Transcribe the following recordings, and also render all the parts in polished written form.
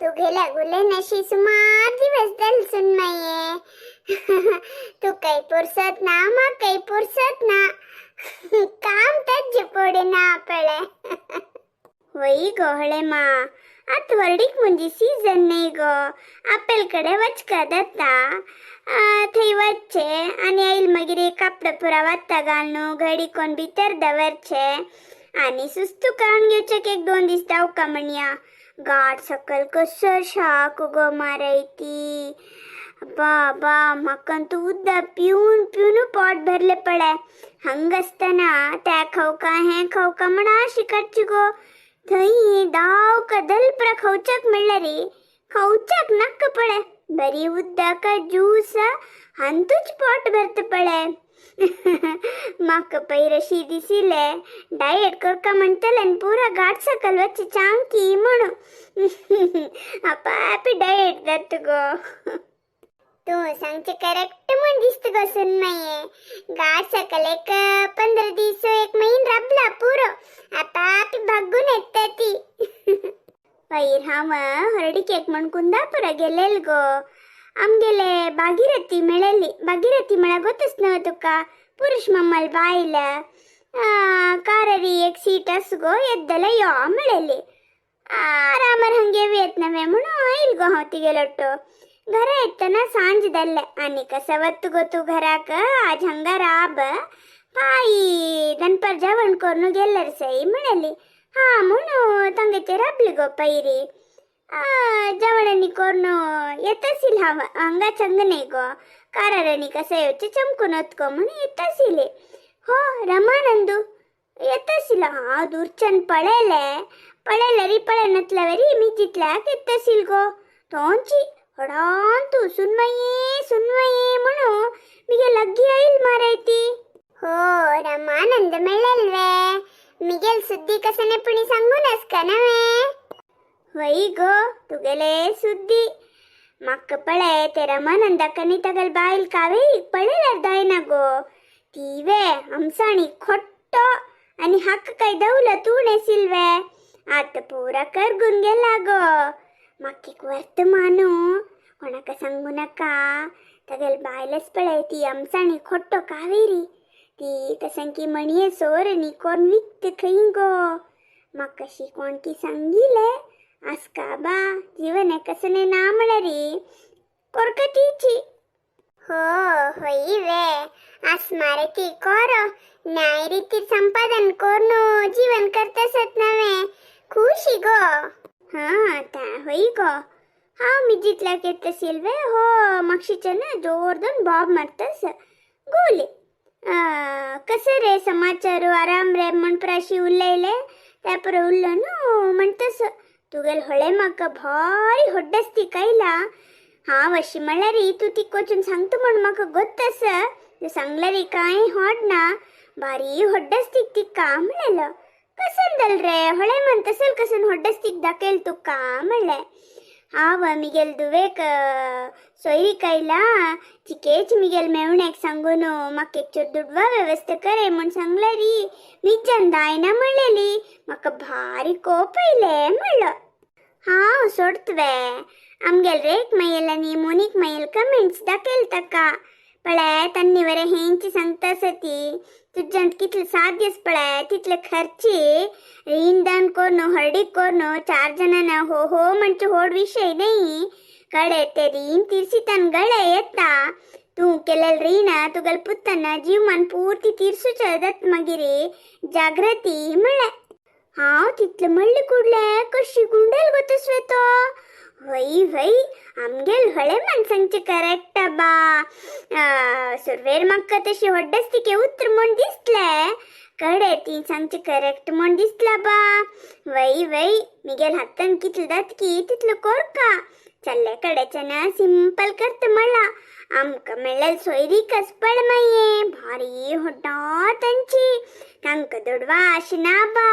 तू गेल्या गुले नशी सुमार दिवस दल सुनमये तू काही पुरसत ना मग काही पुरसत ना काम तज्ज पोडे ना पडे वही गोहळे मा आत वर्डीक म्हणजे सीजन नाही गो आपल्याकडे वचका दत्ता थंय वच्चे आणि आईल मागीर कापड पुरा वात्ता घालनू घडी कोण भितर दवरचे आणि सुस्तू काढून घेवचे एक दोन दीस दावका म्हणया गाठ सकल कसर शाक गो मारायती बाबा म्हाका तू उद्दा पिऊन पिऊन पोट भरले पडे हंग असताना त्या खावका हे खावका म्हणा शिकायची गो थंय दाव कदल प्र खवचक म्हणलं रे खवचक नक्क पडे बरी उद्दा का ज्यूस हंतूच पोट भरत पडे म्हाका पैरशी दिसिले डायट करका म्हणतले पुरा गाठ सकल वच्चे चांकी म्हणू आपापी डायट जात गो तू सांगचे करेक्ट म्हण दिसत गो सुनमये गाठ सकल एक 15 दिवस एक महिन रबला पुरो आपापी बघून येत ती पैर हाव हरडी केक म्हण कुंदापुरा गेलेल गो आमगेले भागीरथी मेळली भागीरथी मेळा गोतच नव तुका पुरुष मम्मल बायला काररी एक सीट अस गो ಎದ್ದಲ ಯೋ मेळली ಆರಾಮರ ಹಂಗೆ ವೇತ್ ನವೆ ಮುಣ ಇಲ್ ಗೋ ಹೋತಿ ಗೆಲೊಟ್ಟು घर येतना सांजदल्ले आणि कसवत्तु गोतू घराक आज हंगार आब पाई दनपर जेवण करून गेल्लर सई म्हणाली हा म्हणू तंगेचे रबली गो पैरी जेवणानी करून येतसील हवा हंगा चंग नाही गो कारणी कसं येवचे चमकून होतको म्हणून येतसीले हो रमानंदू येतसील हा दूरचन पळेले री पळेनतलवरी मी जितल्याक येतसील गो तोंची हडान तू सुनमये म्हणू मिगे लग्गी आईल मारायती हो रमानंद मिळेलवे मिगेल सुद्दी कसने पुणी सांगूनस का नवे वही गो तुगेले सुद्दी मक्क पळे ते रमानंद कनी तगल बाईल कावे पळेल अर्धाय ना गो तीवे हमसाणी खोट्टो आणि हक्क काय दौलत उणे सिल्वे आता पूरा करगून गेला गो मक्कीक वर्तमानु कोणाक सांगू नका तगल बायलच पळे ती हमसाणी खोट्टो कावेरी ती तसंकी मणिये सोरनी कोण विकत खैं गो मग कशी कोणती सांगिले आस्का बा जीवन कसने नामळरी कोरकतीची हो होई वे आसमारे ती कोरो न्याय रीती संपादन कोरनो जीवन करतसत नवे खुशी गो हा ता होई गो हा मी जितला केतसील वे हो मक्षीचन जोरदन बाब मरतस गोले कसं रे समाचार आराम रे मनप्राशी उल्लैले त्यापर उल्लनु म्हणतस तुगेल ಹೊಳೆ ಮಕ್ಕ ಭಾರಿ ಹೊಡ್ಡಸ್ತಿ ಕೈಲಾ हा वशी मळरी तू ती कोचून सांगतो म्हण मका गोत्तस तू सांगलरी काय होडना भारी ಹೊಡ್ಡಸ್ತಿಕ್ तिक्का म्हणलेलं कसंदल रे ಹೊಳೆ म्हणतसल कसन ಹೊಡ್ಡಸ್ತಿಕ್ दाकेल तुका म्हणले हाव मिगेल दुवेक सोयरी कैला चिकेच मिगेल मेवण्याक सांगून म्हाका एक चूर दुडवा व्यवस्था करे म्हण सांगलरी मी जंदायना म्हणलेली म्हाका भारी कोप येयले म्हणलं हांव सोडतवे आमगेल रेक मयेल आनी मोनीक मयेल कमेंट्स दाखयल ताका पळय तन्नी वरे हेंची सांगता सती तुज्यांत कितले साध्यस पळय तितले खर्ची रीनदान कोरनो हरडीक कोरनो 4 जणांना हो हो म्हणजे होड विषय नाही कळे ते रीन तीर्सितान गळे येता तू केलेल रीन तुगल पुत्तना जीवमान पूर्ती तीर्सुच दत्त मगिरी जागृती म्हळे हांव तितले म्हणले कुडले कशी गुंडेल गोतसवे तो वही आमगेल ಹೊಳೆ ಮನ್ಸಂಚೆ ಕರೆಕ್ಟ್ ಬಾ ಸುರ್ವೇರ್ ಮಕ್ಕ ತशी ಹೊಡ್ಡಸ್ತಿಕೆ ಉತ್ತರ ಮೊಂಡ್ ದಿಸ್ಲೆ ಕಡೆ ती सांगचे करेक्ट म्हण दिसला बा वही मिगेल हातन कितल दातकी तितलं कोरका चल्ले कडेचन सिंपल करत मला आमका मेळेल सोयरी कसपळ मये भारी होड्डा तंची तांक दोडवा आशना बा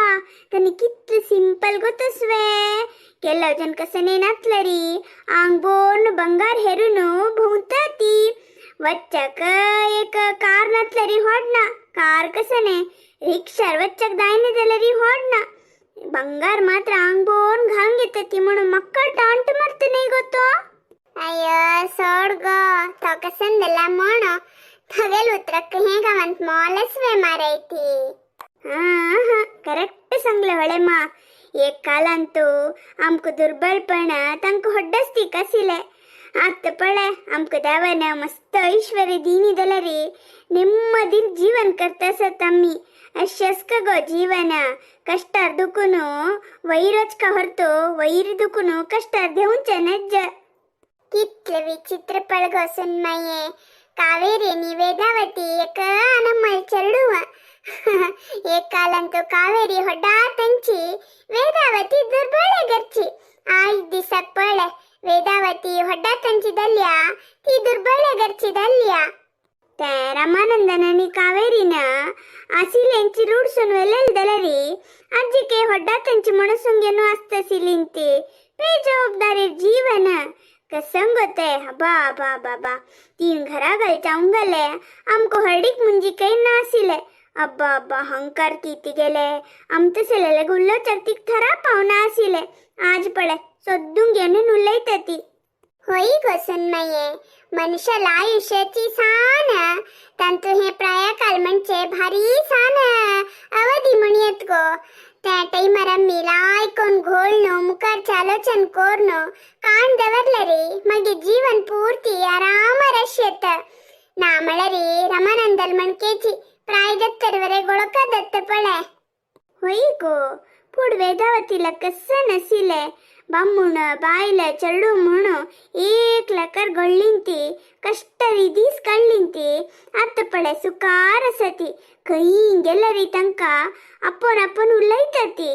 तनी कितल सिंपल गोतसवे केला जन कसने नातलरी आंगबोन बंगार हेरुनु भोवता ती वच्चक एक कार नातलरी होडना कार कसने रिक्षार वच्चक दायने जाल्यारी होडना बंगार मात्र आंगबोन घालून घेता ती म्हणून मक्का टांट पसंदला म्हणो थगेल उतरक हेगावंत मॉलस्वे मारैती. करेक्ट सांगले ಹೊಳೆ ಮಾ. एक कालांतू आमक दुर्बळपण तांक ಹೊಡ್ಡಸ್ತಿ ಕಸಿಲೆ आत पळे आमक देवान मस्त ऐश्वर्य दिनी री नेಮ್ಮದಿ जीवन करतसत आम्ही. अशस्क गो जीवन कष्टार दुखूनु वैरच का ಹೊರತು वैर दुखूनु कष्टार देऊंच नज्ज. कितले विचित्र पळगो सुन्मये कावेरी वेदावती एक नम्मल चरडुव. एक कालंतू कावेरी ಹೊಡ್ಡಾ ತಂಚಿ ವೇದಾವತಿ ದುರ್ಬಳೆಗರ್ಚಿ. 5 ದಿವಸ ಪಳೆ ವೇದಾವತಿ ಹೊಡ್ಡಾ ತಂಚಿದಲ್ಯ ती ದುರ್ಬಳೆಗರ್ಚಿದಲ್ಯ. त्या रमानंदनानी कावेरीन आसिलेंची रूढसून वेलेलदलरी आजीके ಹೊಡ್ಡಾ ತಂಚಿ मणसुंगेनु आस्तसिलिंती बेजवाबदारी जीवन कसं गोते. बा बा बाबा 3 घरा घालच्या उंगले आमको हरडीक मुंजी काही नासिले. अब्बा अब्बा हंकार कीती गेले आमतसेलेले गुल्लो चर्तिक थरा पाहुणा आसिले. आज पळे सोद्दून घेऊन नुलैतती. होई गोसुन्मये मनुष्याला आयुष्याची सान तांतू हे प्रायकाल म्हणजे भारी सान अवधी म्हणयत गो. त्या टाइमर आम्हीला ऐकून घोळनो मुखारचे आलोचन कोरनो कान दवरले मगे जीवन पूर्ती आरामरश येत. नामळरी रमानंदल मणकेची प्रायदत्तरवरे गोळका दत्त पळे. होई गो पुढ वेदावतीला कसं नसिले बामूण बायल चरडू म्हणू एक लकर गळ्लिंती कष्टरी दीस काढलिंती. आत पळे सुकार असती खंय गेलरी तंका आपण उलयतती.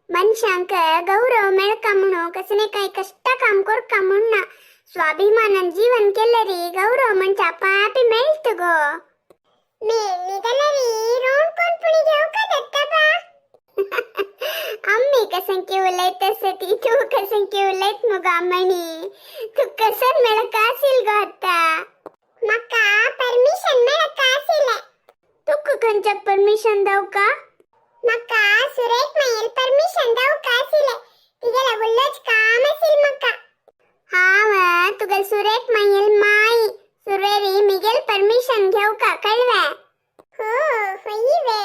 मनुष्यांक गौरव मेळका म्हणू कसने काही कष्ट काम कोरका म्हणून स्वाभिमानान जीवन केलरी गौरव म्हणजे आपापी मेळत गो. अम्मी कसंकी उलयत असती तू कसंकी उलयत मुगा मणी तू कसं मेळका असेल गो आता. मका परमिशन मेळका असेल. तुक खंचक परमिशन दाव का. मका सुरेख मैल परमिशन दाव का असेल तिगेला गुल्लच काम असेल मका. हा तुगल सुरेख मैल माई सुरेरी मिगेल परमिशन घेऊ का कळवे. हो होई वे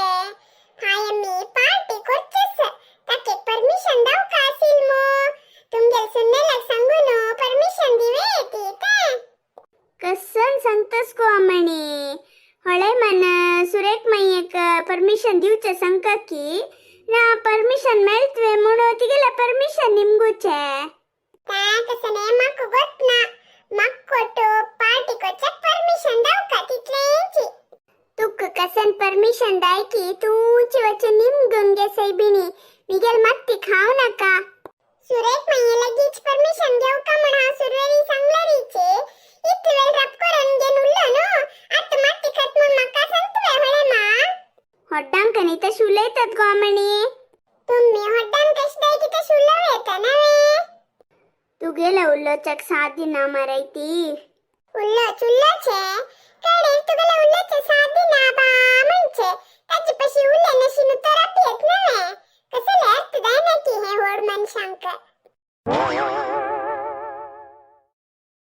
हाय मी पार्टी करचस ताके परमिशन दाव का असेल मो तुमगेल सुन्नेला सांगू नो परमिशन दिवे येते ते. कसं सांगतस को अमणी ಹೊಳೆ मन सुरेख मैयक परमिशन दिवचे सांगका की ना परमिशन मेळत्वे म्हणून तिगेला परमिशन निमगुचे. ता कसने माको गोतना मक्कोटो पार्टी कोचक परमिशन दाव का तितलेची. तुक कसन परमिशन दाय की तूची वचे निमगुन गे सैबिनी मिगेल मत्ती खाऊ नका. सुरेख मैये लगेच परमिशन घेऊ का म्हणा सुरवेरी सांगलरीचे इतवेळ रपकोरन गे नुल्लो नो आत मत्ती खत म्हणून मका सांगतवे होळे मा. ಹೊಡ್ಡಾಂಕನಿ ತ ಶುಲೈತತ್ ಗೋಮಣಿ तुम्ही ಹೊಡ್ಡಾಂ ಕಷ್ಟೈ ಕಿತ ಶುಲ್ಲವೇತ ನವೆ. तुगेला उल्लो चक 7 दिन मारायती. उल्लो चुल्लो छे